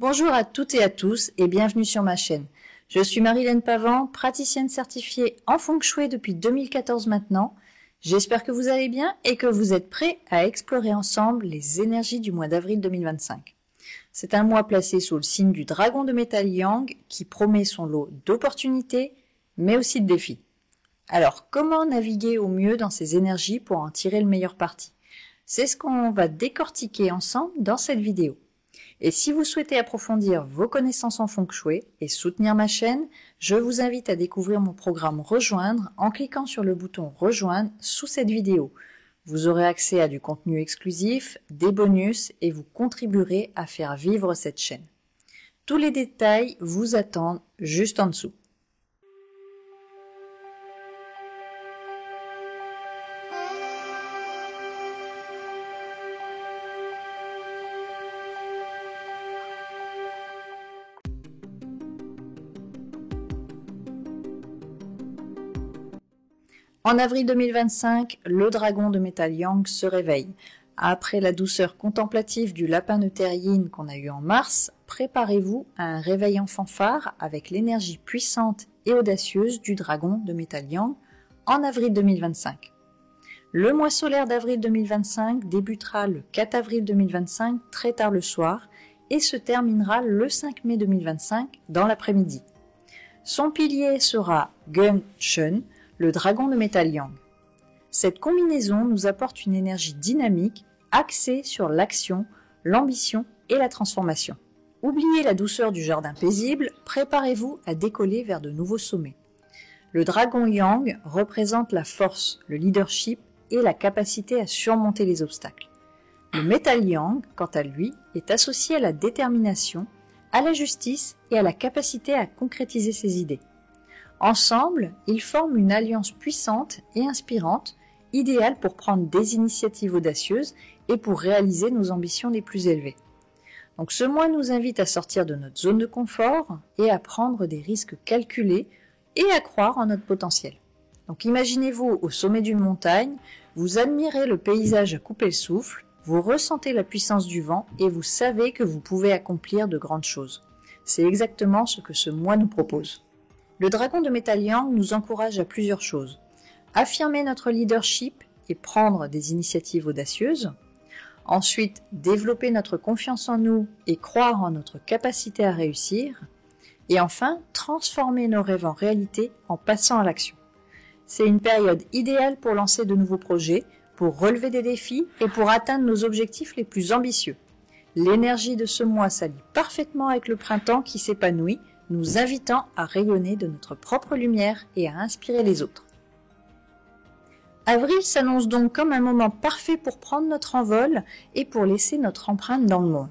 Bonjour à toutes et à tous et bienvenue sur ma chaîne. Je suis Marilène Pavant, praticienne certifiée en Feng Shui depuis 2014 maintenant. J'espère que vous allez bien et que vous êtes prêts à explorer ensemble les énergies du mois d'avril 2025. C'est un mois placé sous le signe du dragon de métal Yang qui promet son lot d'opportunités mais aussi de défis. Alors, comment naviguer au mieux dans ces énergies pour en tirer le meilleur parti? C'est ce qu'on va décortiquer ensemble dans cette vidéo. Et si vous souhaitez approfondir vos connaissances en Feng Shui et soutenir ma chaîne, je vous invite à découvrir mon programme Rejoindre en cliquant sur le bouton Rejoindre sous cette vidéo. Vous aurez accès à du contenu exclusif, des bonus et vous contribuerez à faire vivre cette chaîne. Tous les détails vous attendent juste en dessous. En avril 2025, le dragon de métal Yang se réveille. Après la douceur contemplative du lapin de terre Yin qu'on a eu en mars, préparez-vous à un réveil en fanfare avec l'énergie puissante et audacieuse du dragon de métal Yang en avril 2025. Le mois solaire d'avril 2025 débutera le 4 avril 2025 très tard le soir et se terminera le 5 mai 2025 dans l'après-midi. Son pilier sera Gung Shun, le dragon de métal Yang. Cette combinaison nous apporte une énergie dynamique axée sur l'action, l'ambition et la transformation. Oubliez la douceur du jardin paisible, préparez-vous à décoller vers de nouveaux sommets. Le dragon Yang représente la force, le leadership et la capacité à surmonter les obstacles. Le métal Yang, quant à lui, est associé à la détermination, à la justice et à la capacité à concrétiser ses idées. Ensemble, ils forment une alliance puissante et inspirante, idéale pour prendre des initiatives audacieuses et pour réaliser nos ambitions les plus élevées. Donc ce mois nous invite à sortir de notre zone de confort et à prendre des risques calculés et à croire en notre potentiel. Donc imaginez-vous au sommet d'une montagne, vous admirez le paysage à couper le souffle, vous ressentez la puissance du vent et vous savez que vous pouvez accomplir de grandes choses. C'est exactement ce que ce mois nous propose. Le dragon de métal Yang nous encourage à plusieurs choses. Affirmer notre leadership et prendre des initiatives audacieuses. Ensuite, développer notre confiance en nous et croire en notre capacité à réussir. Et enfin, transformer nos rêves en réalité en passant à l'action. C'est une période idéale pour lancer de nouveaux projets, pour relever des défis et pour atteindre nos objectifs les plus ambitieux. L'énergie de ce mois s'allie parfaitement avec le printemps qui s'épanouit, nous invitant à rayonner de notre propre lumière et à inspirer les autres. Avril s'annonce donc comme un moment parfait pour prendre notre envol et pour laisser notre empreinte dans le monde.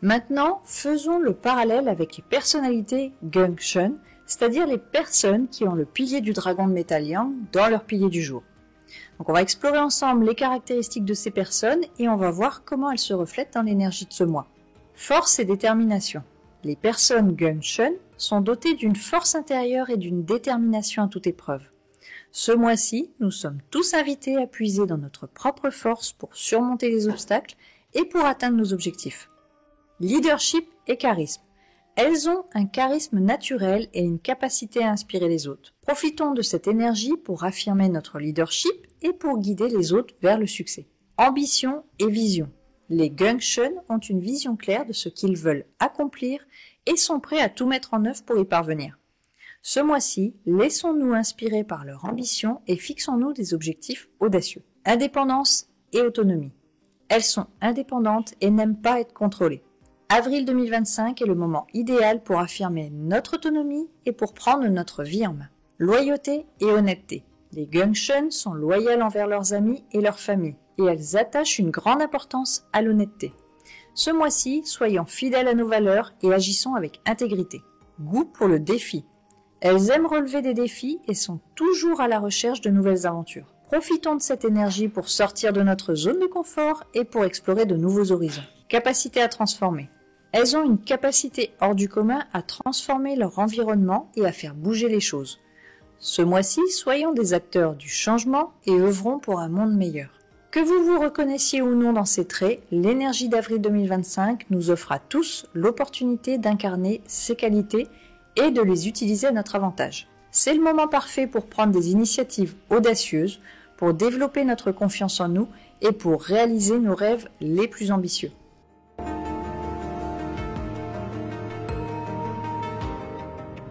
Maintenant, faisons le parallèle avec les personnalités Gung Shun, c'est-à-dire les personnes qui ont le pilier du dragon de métal Yang dans leur pilier du jour. Donc on va explorer ensemble les caractéristiques de ces personnes et on va voir comment elles se reflètent dans l'énergie de ce mois. Force et détermination. Les personnes Gung Shun sont dotées d'une force intérieure et d'une détermination à toute épreuve. Ce mois-ci, nous sommes tous invités à puiser dans notre propre force pour surmonter les obstacles et pour atteindre nos objectifs. Leadership et charisme. Elles ont un charisme naturel et une capacité à inspirer les autres. Profitons de cette énergie pour affirmer notre leadership et pour guider les autres vers le succès. Ambition et vision. Les Gung Shun ont une vision claire de ce qu'ils veulent accomplir et sont prêts à tout mettre en œuvre pour y parvenir. Ce mois-ci, laissons-nous inspirer par leur ambition et fixons-nous des objectifs audacieux. Indépendance et autonomie. Elles sont indépendantes et n'aiment pas être contrôlées. Avril 2025 est le moment idéal pour affirmer notre autonomie et pour prendre notre vie en main. Loyauté et honnêteté. Les Gung Shun sont loyales envers leurs amis et leur famille. Et elles attachent une grande importance à l'honnêteté. Ce mois-ci, soyons fidèles à nos valeurs et agissons avec intégrité. Goût pour le défi. Elles aiment relever des défis et sont toujours à la recherche de nouvelles aventures. Profitons de cette énergie pour sortir de notre zone de confort et pour explorer de nouveaux horizons. Capacité à transformer. Elles ont une capacité hors du commun à transformer leur environnement et à faire bouger les choses. Ce mois-ci, soyons des acteurs du changement et œuvrons pour un monde meilleur. Que vous vous reconnaissiez ou non dans ces traits, l'énergie d'avril 2025 nous offre à tous l'opportunité d'incarner ces qualités et de les utiliser à notre avantage. C'est le moment parfait pour prendre des initiatives audacieuses, pour développer notre confiance en nous et pour réaliser nos rêves les plus ambitieux.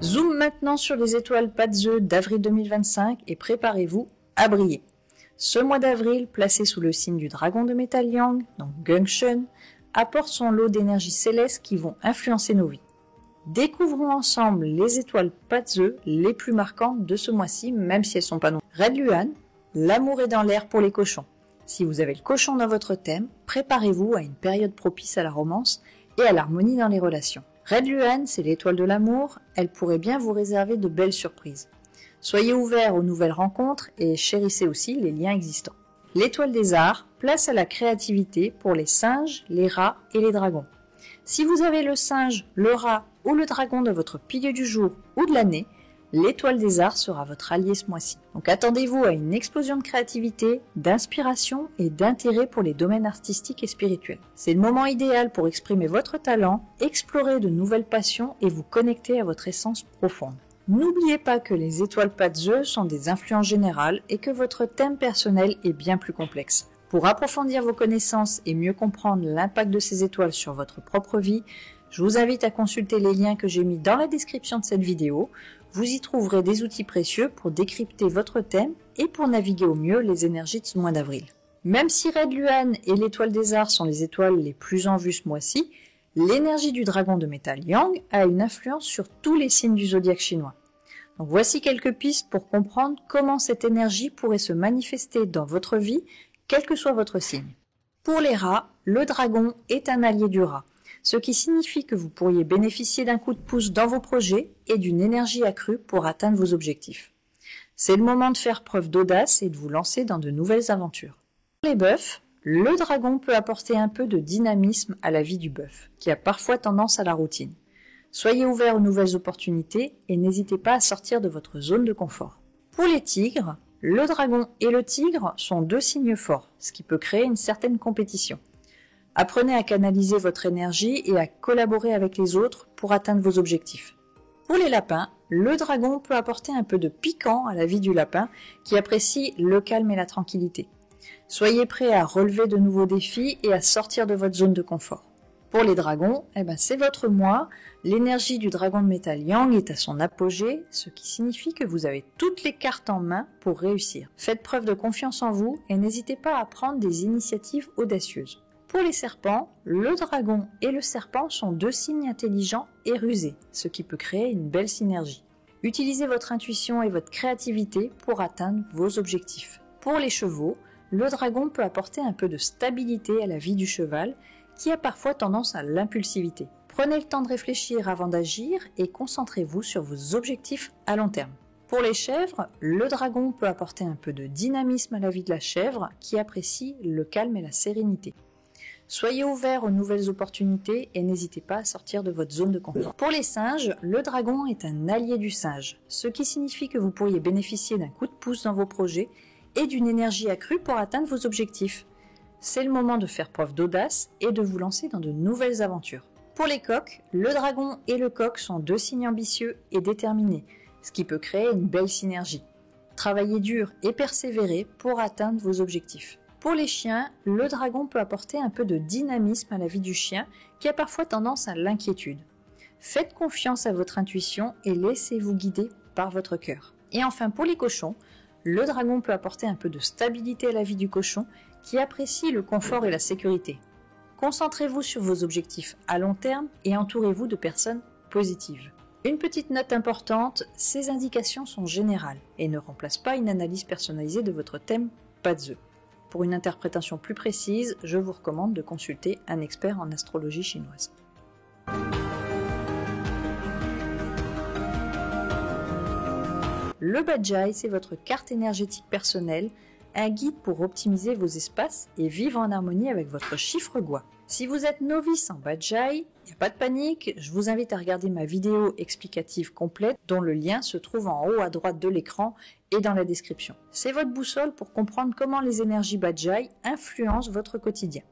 Zoom maintenant sur les étoiles Patzeux d'avril 2025 et préparez-vous à briller. Ce mois d'avril, placé sous le signe du dragon de métal Yang, donc Gongshun, apporte son lot d'énergies célestes qui vont influencer nos vies. Découvrons ensemble les étoiles Patzeux les plus marquantes de ce mois-ci, même si elles sont pas nombreuses. Red Luan, l'amour est dans l'air pour les cochons. Si vous avez le cochon dans votre thème, préparez-vous à une période propice à la romance et à l'harmonie dans les relations. Red Luan, c'est l'étoile de l'amour, elle pourrait bien vous réserver de belles surprises. Soyez ouverts aux nouvelles rencontres et chérissez aussi les liens existants. L'étoile des arts, place à la créativité pour les singes, les rats et les dragons. Si vous avez le singe, le rat ou le dragon de votre pilier du jour ou de l'année, l'étoile des arts sera votre allié ce mois-ci. Donc attendez-vous à une explosion de créativité, d'inspiration et d'intérêt pour les domaines artistiques et spirituels. C'est le moment idéal pour exprimer votre talent, explorer de nouvelles passions et vous connecter à votre essence profonde. N'oubliez pas que les étoiles Patzeux sont des influences générales et que votre thème personnel est bien plus complexe. Pour approfondir vos connaissances et mieux comprendre l'impact de ces étoiles sur votre propre vie, je vous invite à consulter les liens que j'ai mis dans la description de cette vidéo. Vous y trouverez des outils précieux pour décrypter votre thème et pour naviguer au mieux les énergies de ce mois d'avril. Même si Red Luan et l'étoile des arts sont les étoiles les plus en vue ce mois-ci, l'énergie du dragon de métal Yang a une influence sur tous les signes du zodiaque chinois. Donc voici quelques pistes pour comprendre comment cette énergie pourrait se manifester dans votre vie, quel que soit votre signe. Pour les rats, le dragon est un allié du rat, ce qui signifie que vous pourriez bénéficier d'un coup de pouce dans vos projets et d'une énergie accrue pour atteindre vos objectifs. C'est le moment de faire preuve d'audace et de vous lancer dans de nouvelles aventures. Pour les bœufs, le dragon peut apporter un peu de dynamisme à la vie du bœuf, qui a parfois tendance à la routine. Soyez ouverts aux nouvelles opportunités et n'hésitez pas à sortir de votre zone de confort. Pour les tigres, le dragon et le tigre sont deux signes forts, ce qui peut créer une certaine compétition. Apprenez à canaliser votre énergie et à collaborer avec les autres pour atteindre vos objectifs. Pour les lapins, le dragon peut apporter un peu de piquant à la vie du lapin qui apprécie le calme et la tranquillité. Soyez prêts à relever de nouveaux défis et à sortir de votre zone de confort. Pour les dragons, c'est votre mois. L'énergie du dragon de métal Yang est à son apogée, ce qui signifie que vous avez toutes les cartes en main pour réussir. Faites preuve de confiance en vous et n'hésitez pas à prendre des initiatives audacieuses. Pour les serpents, le dragon et le serpent sont deux signes intelligents et rusés, ce qui peut créer une belle synergie. Utilisez votre intuition et votre créativité pour atteindre vos objectifs. Pour les chevaux, le dragon peut apporter un peu de stabilité à la vie du cheval, qui a parfois tendance à l'impulsivité. Prenez le temps de réfléchir avant d'agir et concentrez-vous sur vos objectifs à long terme. Pour les chèvres, le dragon peut apporter un peu de dynamisme à la vie de la chèvre qui apprécie le calme et la sérénité. Soyez ouverts aux nouvelles opportunités et n'hésitez pas à sortir de votre zone de confort. Pour les singes, le dragon est un allié du singe, ce qui signifie que vous pourriez bénéficier d'un coup de pouce dans vos projets et d'une énergie accrue pour atteindre vos objectifs. C'est le moment de faire preuve d'audace et de vous lancer dans de nouvelles aventures. Pour les coqs, le dragon et le coq sont deux signes ambitieux et déterminés, ce qui peut créer une belle synergie. Travaillez dur et persévérez pour atteindre vos objectifs. Pour les chiens, le dragon peut apporter un peu de dynamisme à la vie du chien qui a parfois tendance à l'inquiétude. Faites confiance à votre intuition et laissez-vous guider par votre cœur. Et enfin pour les cochons, le dragon peut apporter un peu de stabilité à la vie du cochon qui apprécie le confort et la sécurité. Concentrez-vous sur vos objectifs à long terme et entourez-vous de personnes positives. Une petite note importante, ces indications sont générales et ne remplacent pas une analyse personnalisée de votre thème Patzeux. Pour une interprétation plus précise, je vous recommande de consulter un expert en astrologie chinoise. Le Bajai, c'est votre carte énergétique personnelle, un guide pour optimiser vos espaces et vivre en harmonie avec votre chiffre gua. Si vous êtes novice en Bajaj, il n'y a pas de panique, je vous invite à regarder ma vidéo explicative complète dont le lien se trouve en haut à droite de l'écran et dans la description. C'est votre boussole pour comprendre comment les énergies Bajaj influencent votre quotidien.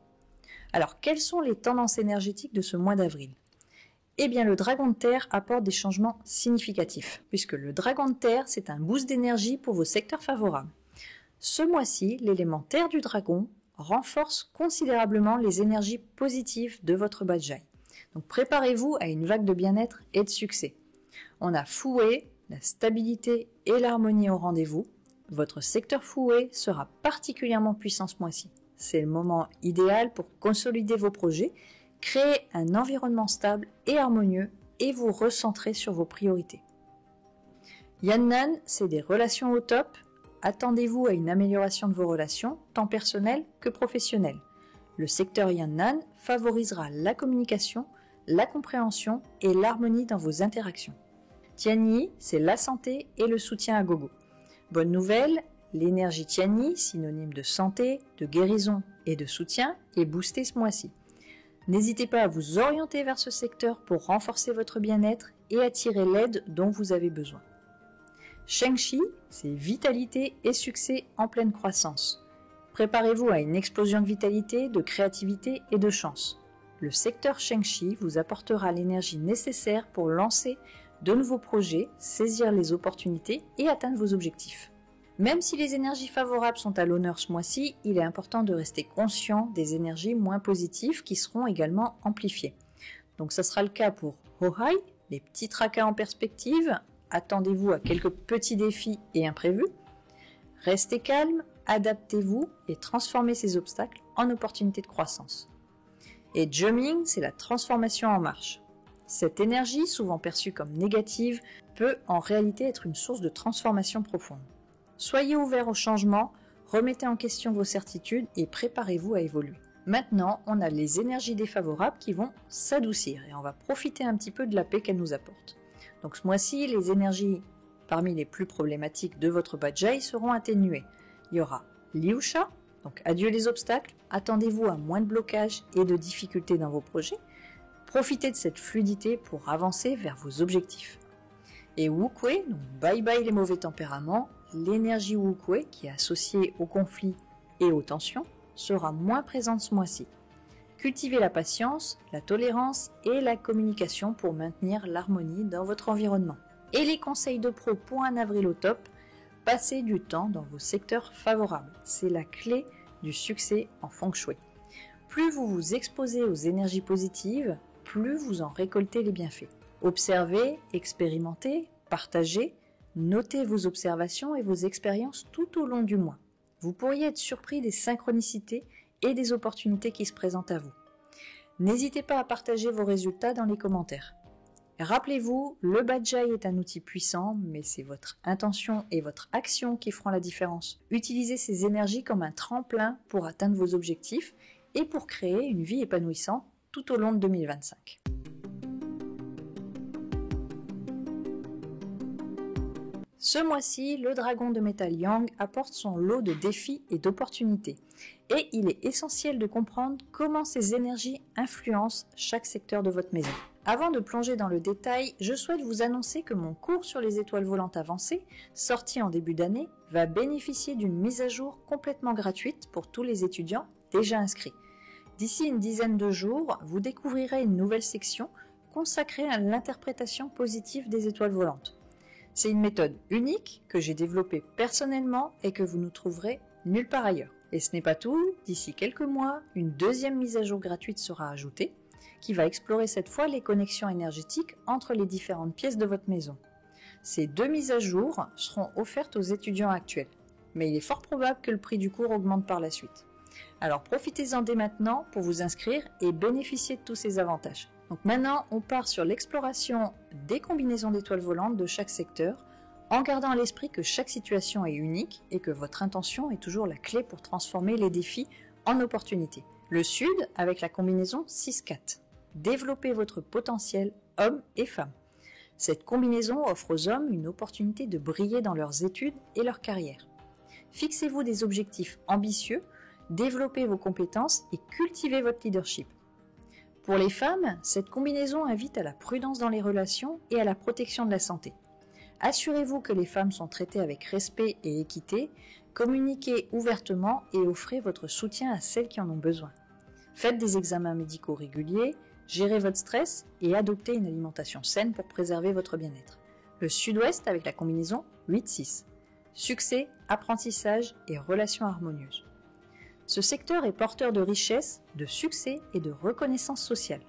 Alors, quelles sont les tendances énergétiques de ce mois d'avril ? Eh bien, le dragon de terre apporte des changements significatifs, puisque le dragon de terre, c'est un boost d'énergie pour vos secteurs favorables. Ce mois-ci, l'élément terre du dragon renforce considérablement les énergies positives de votre Bajaj. Donc préparez-vous à une vague de bien-être et de succès. On a Fouet, la stabilité et l'harmonie au rendez-vous. Votre secteur Fouet sera particulièrement puissant ce mois-ci. C'est le moment idéal pour consolider vos projets, créer un environnement stable et harmonieux et vous recentrer sur vos priorités. Yannan, c'est des relations au top. Attendez-vous à une amélioration de vos relations, tant personnelles que professionnelles. Le secteur Yannan favorisera la communication, la compréhension et l'harmonie dans vos interactions. Tianyi, c'est la santé et le soutien à gogo. Bonne nouvelle, l'énergie Tianyi, synonyme de santé, de guérison et de soutien, est boostée ce mois-ci. N'hésitez pas à vous orienter vers ce secteur pour renforcer votre bien-être et attirer l'aide dont vous avez besoin. Shengxi, c'est vitalité et succès en pleine croissance. Préparez-vous à une explosion de vitalité, de créativité et de chance. Le secteur Shengxi vous apportera l'énergie nécessaire pour lancer de nouveaux projets, saisir les opportunités et atteindre vos objectifs. Même si les énergies favorables sont à l'honneur ce mois-ci, il est important de rester conscient des énergies moins positives qui seront également amplifiées. Donc ça sera le cas pour Hohai, les petits tracas en perspective. Attendez-vous à quelques petits défis et imprévus. Restez calme, adaptez-vous et transformez ces obstacles en opportunités de croissance. Et Juming, c'est la transformation en marche. Cette énergie, souvent perçue comme négative, peut en réalité être une source de transformation profonde. Soyez ouverts au changement, remettez en question vos certitudes et préparez-vous à évoluer. Maintenant, on a les énergies défavorables qui vont s'adoucir et on va profiter un petit peu de la paix qu'elles nous apportent. Donc ce mois-ci, les énergies parmi les plus problématiques de votre Bajaj seront atténuées. Il y aura Liusha, donc adieu les obstacles, attendez-vous à moins de blocages et de difficultés dans vos projets. Profitez de cette fluidité pour avancer vers vos objectifs. Et Wukwe, donc bye bye les mauvais tempéraments, l'énergie Wukwe qui est associée aux conflits et aux tensions sera moins présente ce mois-ci. Cultivez la patience, la tolérance et la communication pour maintenir l'harmonie dans votre environnement. Et les conseils de pro pour un avril au top, passez du temps dans vos secteurs favorables. C'est la clé du succès en Feng Shui. Plus vous vous exposez aux énergies positives, plus vous en récoltez les bienfaits. Observez, expérimentez, partagez, notez vos observations et vos expériences tout au long du mois. Vous pourriez être surpris des synchronicités et des opportunités qui se présentent à vous. N'hésitez pas à partager vos résultats dans les commentaires. Rappelez-vous, le Bajaj est un outil puissant, mais c'est votre intention et votre action qui feront la différence. Utilisez ces énergies comme un tremplin pour atteindre vos objectifs et pour créer une vie épanouissante tout au long de 2025. Ce mois-ci, le dragon de métal Yang apporte son lot de défis et d'opportunités. Et il est essentiel de comprendre comment ces énergies influencent chaque secteur de votre maison. Avant de plonger dans le détail, je souhaite vous annoncer que mon cours sur les étoiles volantes avancées, sorti en début d'année, va bénéficier d'une mise à jour complètement gratuite pour tous les étudiants déjà inscrits. D'ici une dizaine de jours, vous découvrirez une nouvelle section consacrée à l'interprétation positive des étoiles volantes. C'est une méthode unique que j'ai développée personnellement et que vous ne trouverez nulle part ailleurs. Et ce n'est pas tout, d'ici quelques mois, une deuxième mise à jour gratuite sera ajoutée, qui va explorer cette fois les connexions énergétiques entre les différentes pièces de votre maison. Ces deux mises à jour seront offertes aux étudiants actuels, mais il est fort probable que le prix du cours augmente par la suite. Alors profitez-en dès maintenant pour vous inscrire et bénéficier de tous ces avantages. Donc maintenant, on part sur l'exploration des combinaisons d'étoiles volantes de chaque secteur, en gardant à l'esprit que chaque situation est unique et que votre intention est toujours la clé pour transformer les défis en opportunités. Le Sud avec la combinaison 6-4. Développez votre potentiel homme et femme. Cette combinaison offre aux hommes une opportunité de briller dans leurs études et leur carrière. Fixez-vous des objectifs ambitieux, développez vos compétences et cultivez votre leadership. Pour les femmes, cette combinaison invite à la prudence dans les relations et à la protection de la santé. Assurez-vous que les femmes sont traitées avec respect et équité, communiquez ouvertement et offrez votre soutien à celles qui en ont besoin. Faites des examens médicaux réguliers, gérez votre stress et adoptez une alimentation saine pour préserver votre bien-être. Le Sud-Ouest avec la combinaison 8-6. Succès, apprentissage et relations harmonieuses. Ce secteur est porteur de richesse, de succès et de reconnaissance sociale.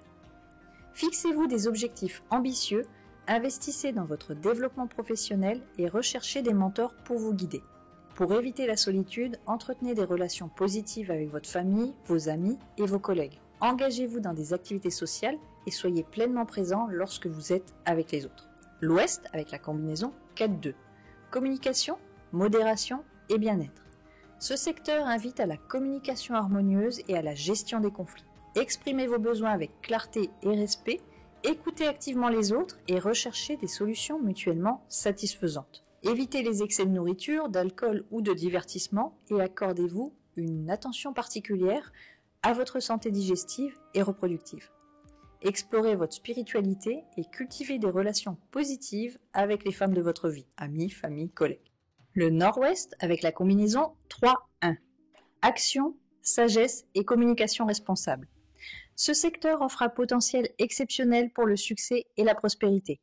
Fixez-vous des objectifs ambitieux, investissez dans votre développement professionnel et recherchez des mentors pour vous guider. Pour éviter la solitude, entretenez des relations positives avec votre famille, vos amis et vos collègues. Engagez-vous dans des activités sociales et soyez pleinement présent lorsque vous êtes avec les autres. L'Ouest avec la combinaison 4-2. Communication, modération et bien-être. Ce secteur invite à la communication harmonieuse et à la gestion des conflits. Exprimez vos besoins avec clarté et respect, écoutez activement les autres et recherchez des solutions mutuellement satisfaisantes. Évitez les excès de nourriture, d'alcool ou de divertissement et accordez-vous une attention particulière à votre santé digestive et reproductive. Explorez votre spiritualité et cultivez des relations positives avec les femmes de votre vie, amis, famille, collègues. Le Nord-Ouest avec la combinaison 3-1. Action, sagesse et communication responsable. Ce secteur offre un potentiel exceptionnel pour le succès et la prospérité.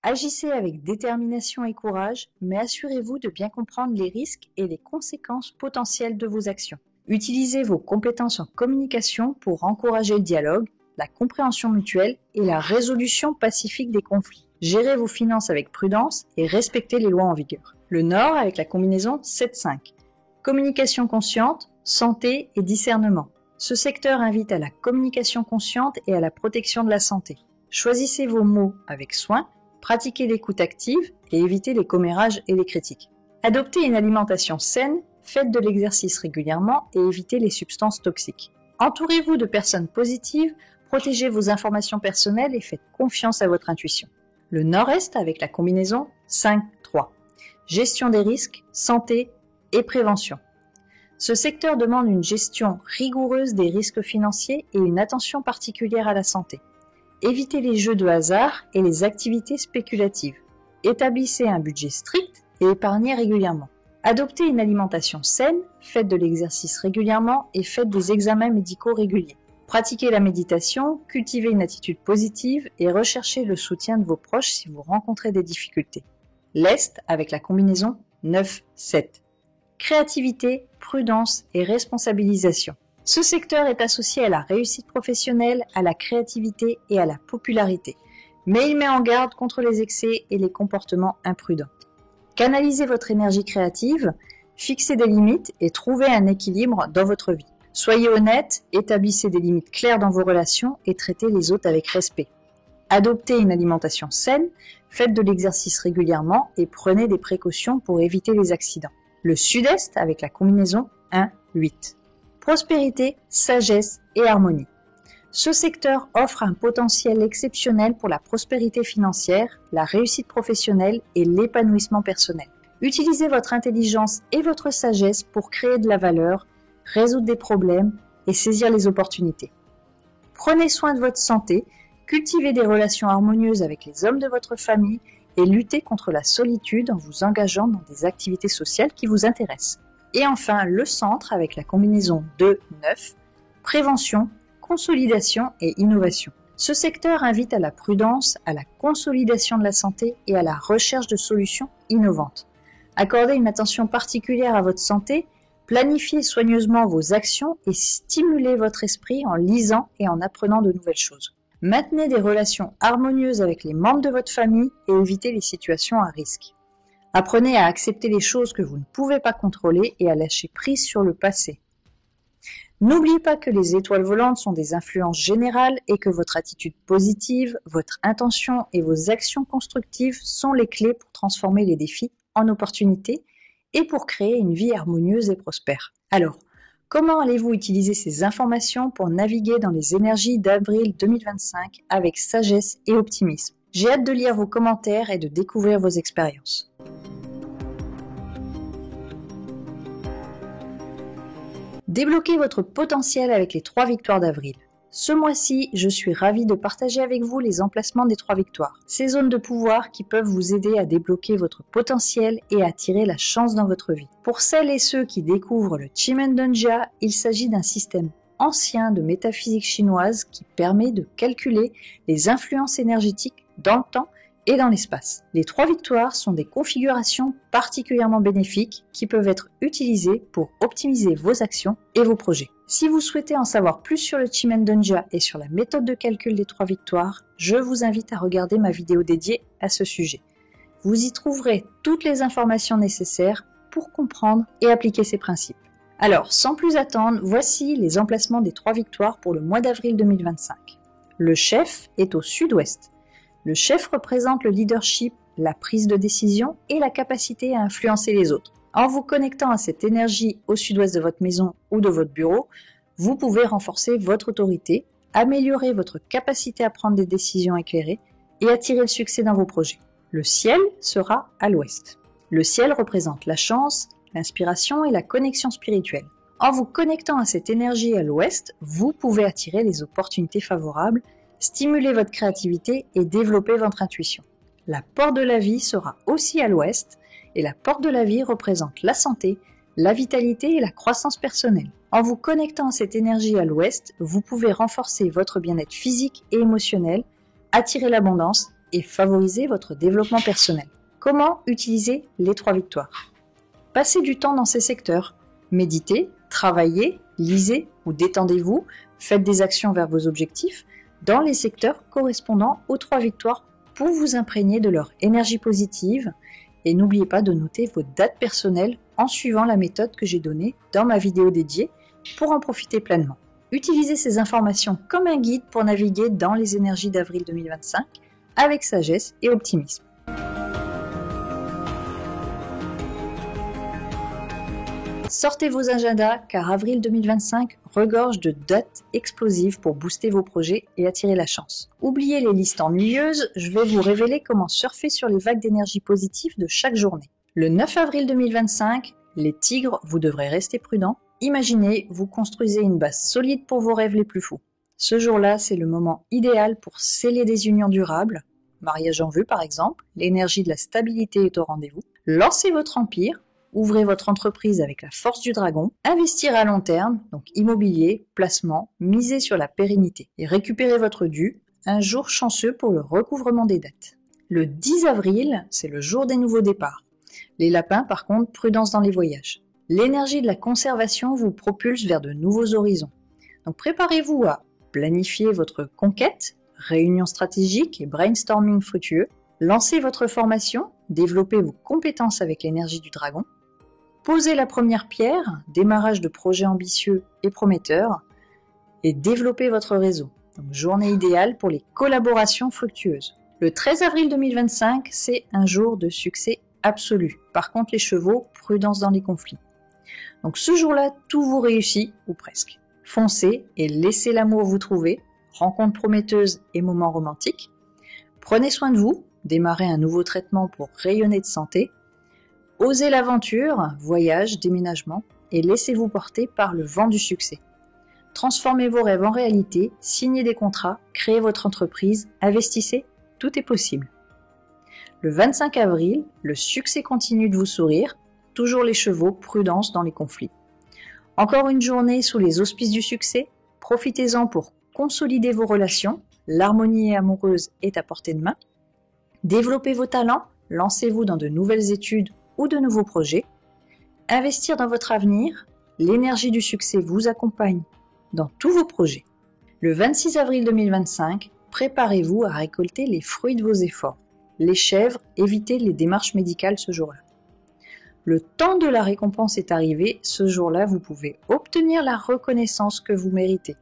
Agissez avec détermination et courage, mais assurez-vous de bien comprendre les risques et les conséquences potentielles de vos actions. Utilisez vos compétences en communication pour encourager le dialogue, la compréhension mutuelle et la résolution pacifique des conflits. Gérez vos finances avec prudence et respectez les lois en vigueur. Le Nord avec la combinaison 7-5. Communication consciente, santé et discernement. Ce secteur invite à la communication consciente et à la protection de la santé. Choisissez vos mots avec soin, pratiquez l'écoute active et évitez les commérages et les critiques. Adoptez une alimentation saine, faites de l'exercice régulièrement et évitez les substances toxiques. Entourez-vous de personnes positives, protégez vos informations personnelles et faites confiance à votre intuition. Le Nord-Est avec la combinaison 5-3. Gestion des risques, santé et prévention. Ce secteur demande une gestion rigoureuse des risques financiers et une attention particulière à la santé. Évitez les jeux de hasard et les activités spéculatives. Établissez un budget strict et épargnez régulièrement. Adoptez une alimentation saine, faites de l'exercice régulièrement et faites des examens médicaux réguliers. Pratiquez la méditation, cultivez une attitude positive et recherchez le soutien de vos proches si vous rencontrez des difficultés. L'Est avec la combinaison 9-7. Créativité, prudence et responsabilisation. Ce secteur est associé à la réussite professionnelle, à la créativité et à la popularité. Mais il met en garde contre les excès et les comportements imprudents. Canalisez votre énergie créative, fixez des limites et trouvez un équilibre dans votre vie. Soyez honnête, établissez des limites claires dans vos relations et traitez les autres avec respect. Adoptez une alimentation saine, faites de l'exercice régulièrement et prenez des précautions pour éviter les accidents. Le Sud-Est avec la combinaison 1-8. Prospérité, sagesse et harmonie. Ce secteur offre un potentiel exceptionnel pour la prospérité financière, la réussite professionnelle et l'épanouissement personnel. Utilisez votre intelligence et votre sagesse pour créer de la valeur, résoudre des problèmes et saisir les opportunités. Prenez soin de votre santé, cultivez des relations harmonieuses avec les hommes de votre famille et luttez contre la solitude en vous engageant dans des activités sociales qui vous intéressent. Et enfin, le Centre avec la combinaison 2-9, prévention, consolidation et innovation. Ce secteur invite à la prudence, à la consolidation de la santé et à la recherche de solutions innovantes. Accordez une attention particulière à votre santé, planifiez soigneusement vos actions et stimulez votre esprit en lisant et en apprenant de nouvelles choses. Maintenez des relations harmonieuses avec les membres de votre famille et évitez les situations à risque. Apprenez à accepter les choses que vous ne pouvez pas contrôler et à lâcher prise sur le passé. N'oubliez pas que les étoiles volantes sont des influences générales et que votre attitude positive, votre intention et vos actions constructives sont les clés pour transformer les défis en opportunités et pour créer une vie harmonieuse et prospère. Alors, comment allez-vous utiliser ces informations pour naviguer dans les énergies d'avril 2025 avec sagesse et optimisme? J'ai hâte de lire vos commentaires et de découvrir vos expériences. Débloquez votre potentiel avec les 3 victoires d'avril. Ce mois-ci, je suis ravie de partager avec vous les emplacements des 3 victoires. Ces zones de pouvoir qui peuvent vous aider à débloquer votre potentiel et à attirer la chance dans votre vie. Pour celles et ceux qui découvrent le Chimendonjia, il s'agit d'un système ancien de métaphysique chinoise qui permet de calculer les influences énergétiques dans le temps et dans l'espace. Les 3 victoires sont des configurations particulièrement bénéfiques qui peuvent être utilisées pour optimiser vos actions et vos projets. Si vous souhaitez en savoir plus sur le Chimendonjia et sur la méthode de calcul des 3 victoires, je vous invite à regarder ma vidéo dédiée à ce sujet. Vous y trouverez toutes les informations nécessaires pour comprendre et appliquer ces principes. Alors, sans plus attendre, voici les emplacements des 3 victoires pour le mois d'avril 2025. Le chef est au sud-ouest. Le chef représente le leadership, la prise de décision et la capacité à influencer les autres. En vous connectant à cette énergie au sud-ouest de votre maison ou de votre bureau, vous pouvez renforcer votre autorité, améliorer votre capacité à prendre des décisions éclairées et attirer le succès dans vos projets. Le ciel sera à l'ouest. Le ciel représente la chance, l'inspiration et la connexion spirituelle. En vous connectant à cette énergie à l'ouest, vous pouvez attirer les opportunités favorables, stimuler votre créativité et développer votre intuition. La porte de la vie sera aussi à l'ouest et la porte de la vie représente la santé, la vitalité et la croissance personnelle. En vous connectant à cette énergie à l'ouest, vous pouvez renforcer votre bien-être physique et émotionnel, attirer l'abondance et favoriser votre développement personnel. Comment utiliser les 3 victoires? Passez du temps dans ces secteurs. Méditez, travaillez, lisez ou détendez-vous, faites des actions vers vos objectifs dans les secteurs correspondant aux 3 victoires pour vous imprégner de leur énergie positive et n'oubliez pas de noter vos dates personnelles en suivant la méthode que j'ai donnée dans ma vidéo dédiée pour en profiter pleinement. Utilisez ces informations comme un guide pour naviguer dans les énergies d'avril 2025 avec sagesse et optimisme. Sortez vos agendas car avril 2025 regorge de dates explosives pour booster vos projets et attirer la chance. Oubliez les listes ennuyeuses, je vais vous révéler comment surfer sur les vagues d'énergie positive de chaque journée. Le 9 avril 2025, les tigres, vous devrez rester prudents. Imaginez, vous construisez une base solide pour vos rêves les plus fous. Ce jour-là, c'est le moment idéal pour sceller des unions durables. Mariage en vue par exemple, l'énergie de la stabilité est au rendez-vous. Lancez votre empire. Ouvrez votre entreprise avec la force du dragon, investir à long terme, donc immobilier, placement, misez sur la pérennité et récupérez votre dû, un jour chanceux pour le recouvrement des dettes. Le 10 avril, c'est le jour des nouveaux départs. Les lapins, par contre, prudence dans les voyages. L'énergie de la conservation vous propulse vers de nouveaux horizons. Donc préparez-vous à planifier votre conquête, réunion stratégique et brainstorming fructueux, lancez votre formation, développez vos compétences avec l'énergie du dragon, posez la première pierre, démarrage de projets ambitieux et prometteurs, et développez votre réseau. Donc, journée idéale pour les collaborations fructueuses. Le 13 avril 2025, c'est un jour de succès absolu. Par contre, les chevaux, prudence dans les conflits. Donc ce jour-là, tout vous réussit, ou presque. Foncez et laissez l'amour vous trouver, rencontres prometteuses et moments romantiques. Prenez soin de vous, démarrez un nouveau traitement pour rayonner de santé. Osez l'aventure, voyage, déménagement, et laissez-vous porter par le vent du succès. Transformez vos rêves en réalité, signez des contrats, créez votre entreprise, investissez, tout est possible. Le 25 avril, le succès continue de vous sourire, toujours les chevaux, prudence dans les conflits. Encore une journée sous les auspices du succès, profitez-en pour consolider vos relations, l'harmonie amoureuse est à portée de main. Développez vos talents, lancez-vous dans de nouvelles études ou de nouveaux projets. Investir dans votre avenir, l'énergie du succès vous accompagne dans tous vos projets. Le 26 avril 2025, préparez-vous à récolter les fruits de vos efforts. Les chèvres, évitez les démarches médicales ce jour-là. Le temps de la récompense est arrivé, ce jour-là vous pouvez obtenir la reconnaissance que vous méritez,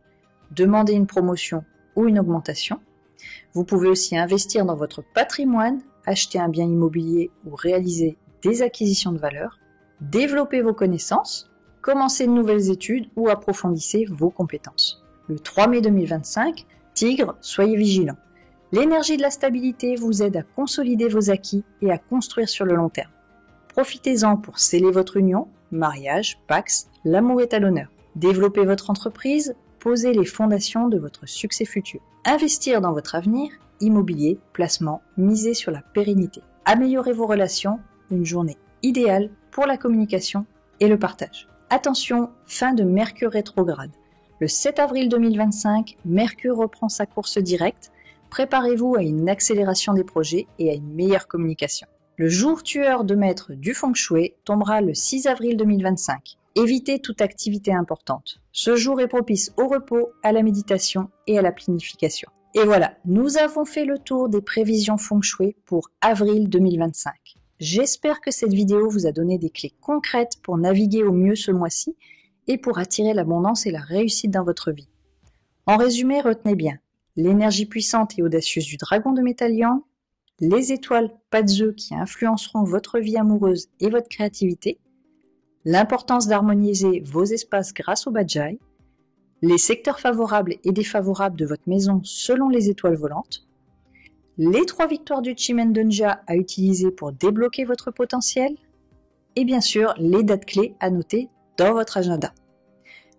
demander une promotion ou une augmentation. Vous pouvez aussi investir dans votre patrimoine, acheter un bien immobilier ou réaliser des acquisitions de valeur, développer vos connaissances, commencer de nouvelles études ou approfondissez vos compétences. Le 3 mai 2025, Tigre, soyez vigilants. L'énergie de la stabilité vous aide à consolider vos acquis et à construire sur le long terme. Profitez-en pour sceller votre union, mariage, pax, l'amour est à l'honneur. Développez votre entreprise, poser les fondations de votre succès futur. Investir dans votre avenir, immobilier, placement, miser sur la pérennité. Améliorer vos relations, une journée idéale pour la communication et le partage. Attention, fin de Mercure rétrograde. Le 7 avril 2025, Mercure reprend sa course directe. Préparez-vous à une accélération des projets et à une meilleure communication. Le jour tueur de maître du Feng Shui tombera le 6 avril 2025. Évitez toute activité importante. Ce jour est propice au repos, à la méditation et à la planification. Et voilà, nous avons fait le tour des prévisions Feng Shui pour avril 2025. J'espère que cette vidéo vous a donné des clés concrètes pour naviguer au mieux ce mois-ci et pour attirer l'abondance et la réussite dans votre vie. En résumé, retenez bien l'énergie puissante et audacieuse du dragon de métal yang, les étoiles pas de œufs qui influenceront votre vie amoureuse et votre créativité, l'importance d'harmoniser vos espaces grâce au Bajai, les secteurs favorables et défavorables de votre maison selon les étoiles volantes, les 3 victoires du Chimendunja à utiliser pour débloquer votre potentiel, et bien sûr les dates clés à noter dans votre agenda.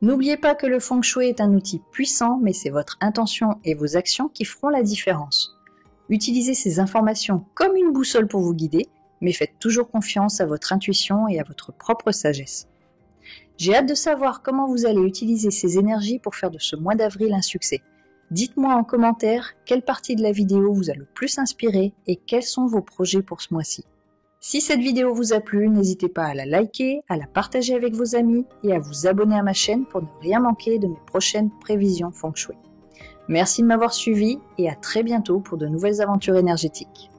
N'oubliez pas que le Feng Shui est un outil puissant, mais c'est votre intention et vos actions qui feront la différence. Utilisez ces informations comme une boussole pour vous guider, mais faites toujours confiance à votre intuition et à votre propre sagesse. J'ai hâte de savoir comment vous allez utiliser ces énergies pour faire de ce mois d'avril un succès. Dites-moi en commentaire quelle partie de la vidéo vous a le plus inspiré et quels sont vos projets pour ce mois-ci. Si cette vidéo vous a plu, n'hésitez pas à la liker, à la partager avec vos amis et à vous abonner à ma chaîne pour ne rien manquer de mes prochaines prévisions Feng Shui. Merci de m'avoir suivi et à très bientôt pour de nouvelles aventures énergétiques.